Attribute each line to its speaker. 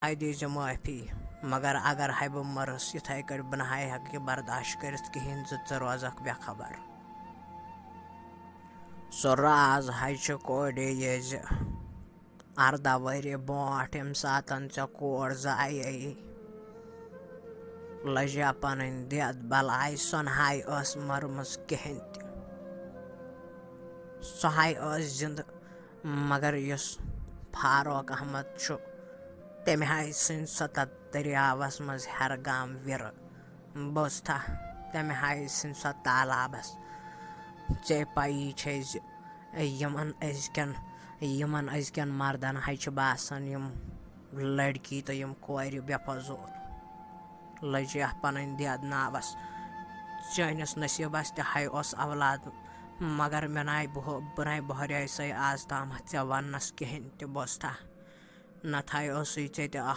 Speaker 1: آئی دیٖزِ معٲفی مگر اگر ہے بہٕ مَرُس یِتھَے کٔٹھۍ بہٕ نہ ہٮ۪کہٕ یہِ برداشت کٔرِتھ کِہیٖنۍ زِ ژٕ روزکھ بے خبر. سُہ راز ہے چھُ کورِ یہِ زِ 18 ؤری برونٛٹھ ییٚمہِ ساتَن ژےٚ کور زایے لٔجیا پَنٕنۍ دٮ۪د بلاے سۄ نہٕ ہَے ٲس مٔرمٕژ کِہیٖنۍ تہِ. سۄ ہَے ٲس زِندٕ مگر یُس فاروق احمد چھُ تٔمۍ ہَے ژھٕنۍ سۄ تَتھ دٔریاوَس منٛز ہٮ۪رگام وِرٕ بوٗزتھا تٔمۍ ہَے ژھٕنۍ سۄ تالابَس. ژےٚ پَیی چھے زِ یِمن أزکٮ۪ن مردن ہَے چھِ باسان یِم لٔڑکی تہٕ یِم کورِ بے فضوٗل لٔجیا پَنٕنۍ دٮ۪د ناوَس. چٲنِس نصیٖبَس تہِ ہَے اوس اولاد مگر بہٕ نَے بہریے سَے آز تامَتھ ژےٚ وَننَس کِہیٖنۍ تہِ بوٗزتھا نَتہٕ ہَے اوسُے ژےٚ تہِ